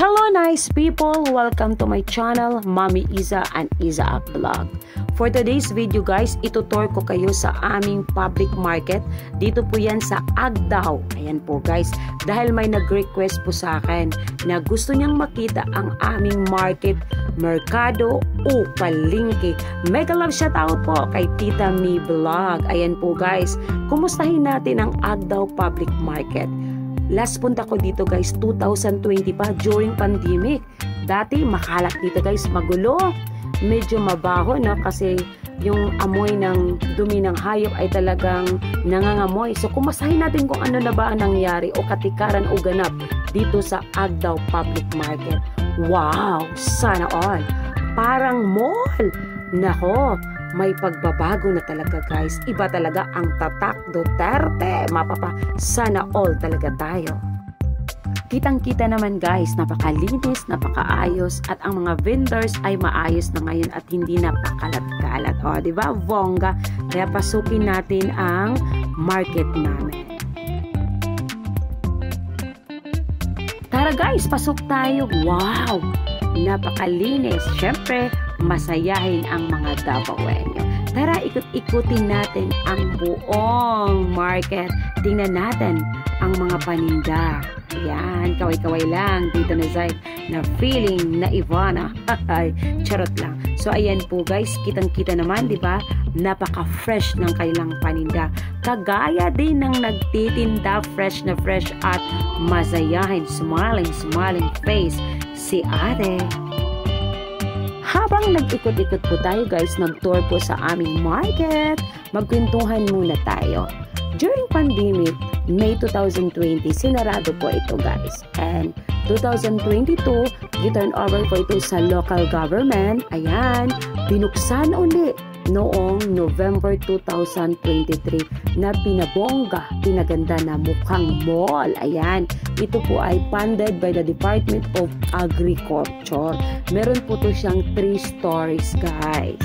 Hello nice people! Welcome to my channel, Mommy Iza and Iza Vlog. For today's video guys, itutur ko kayo sa aming public market. Dito po yan sa Agdao. Ayan po guys, dahil may nag-request po sa akin na gusto niyang makita ang aming market, merkado o palengke. Mega love shoutout po kay Tita Mi Vlog. Ayan po guys, kumustahin natin ang Agdao Public Market. Last punta ko dito guys, 2020 pa, during pandemic. Dati makalat dito guys, magulo. Medyo mabaho na kasi yung amoy ng dumi ng hayop ay talagang nangangamoy. So kumasahin natin kung ano na ba ang nangyari o katikaran o ganap dito sa Agdao Public Market. Wow! Sana all! Parang mall! Nako! May pagbabago na talaga guys. Iba talaga ang tatak Duterte. Mapapa, sana all talaga tayo. Kitang-kita naman guys, napakalinis, napakaayos at ang mga vendors ay maayos na ngayon at hindi napakalat-kalat. O, di ba? Bongga. Kaya pasukin natin ang market namin. Tara guys, pasok tayo. Wow! Napakalinis. Syempre, masayahin ang mga Davaoenyo. Tara, ikot-ikutin natin ang buong market. Tingnan natin ang mga paninda. Ayan, kaway-kaway lang dito na Zay na feeling na Ivana. Charot lang. So ayan po guys, kitang-kita naman, di ba? Napaka-fresh ng kailang paninda. Kagaya din ng nagtitinda, fresh na fresh at masayahin, smiling face si ate. Habang nag-ikot-ikot po tayo guys, nag-tour po sa aming market, magkwentuhan muna tayo. During pandemic, May 2020, sinarado po ito guys. And 2022, giturn over po ito sa local government. Ayan, binuksan uli noong November 2023 na pinabongga, pinaganda na mukhang mall. Ayan, ito po ay funded by the Department of Agriculture. Meron po to siyang 3 stories guys.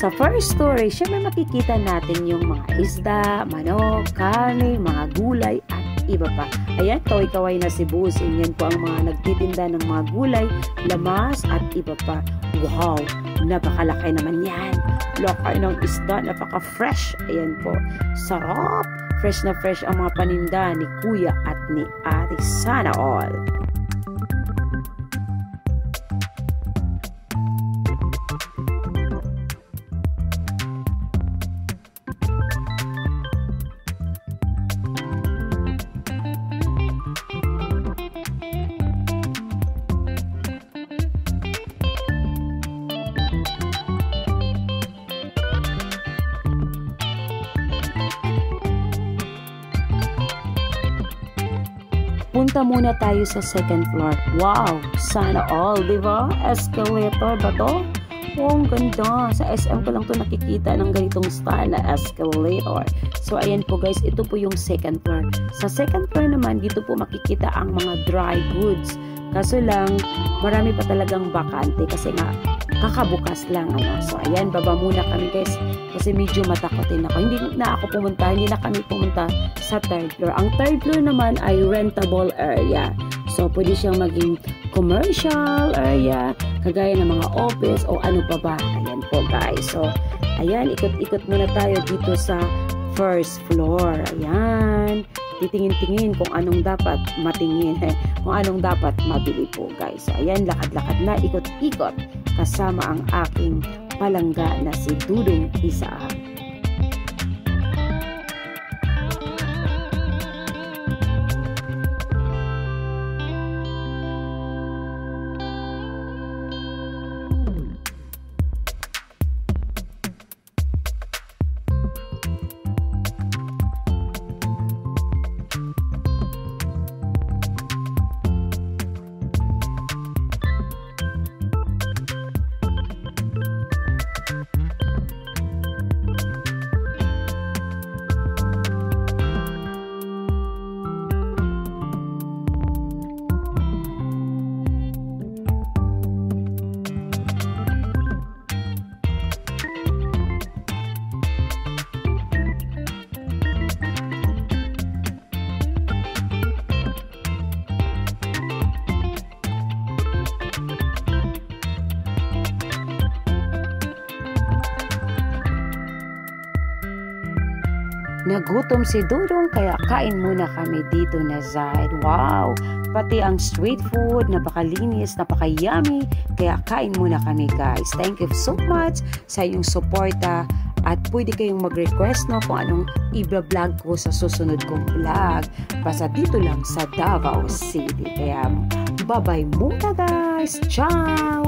Sa first story, syempre makikita natin yung mga isda, manok, karne, mga gulay at iba pa. Ayan, kaway-kaway na si Busing. Yan po ang mga nagtitinda ng mga gulay, lamas at iba pa. Wow, napakalaki naman yan. Laki ng isda, napaka-fresh. Ayan po, sarap. Fresh na fresh ang mga paninda ni Kuya at ni Ate. Sana all. Punta muna tayo sa second floor. Wow! Sana all, di ba? Escalator ba to? Oh, ang ganda. Sa SM ko lang to nakikita ng ganitong style na escalator. So, ayan po guys, ito po yung second floor. Sa second floor naman, dito po makikita ang mga dry goods. Kaso lang, marami pa talagang bakante kasi nga, kakabukas lang. So, ayan, baba muna kami guys kasi medyo matakotin ako. Hindi na kami pumunta sa third floor. Ang third floor naman ay rentable area. So, pwede siyang maging commercial area, kagaya ng mga office o ano pa ba. Ayan po guys. So, ayan, ikot-ikot muna tayo dito sa first floor. Ayan. Titingin-tingin kung anong dapat matingin. Kung anong dapat mabili po guys. So, ayan, lakad-lakad na, ikot-ikot kasama ang aking palangga na si Dudong Isa. Nagutom si Dudong kaya kain muna kami dito na side. Wow! Pati ang street food, napakalinis, napaka-yummy. Kaya kain muna kami guys. Thank you so much sa iyong suporta. At pwede kayong mag-request no, kung anong i-vlog ko sa susunod kong vlog. Basta dito lang sa Davao City. Kaya bye-bye muna guys. Ciao!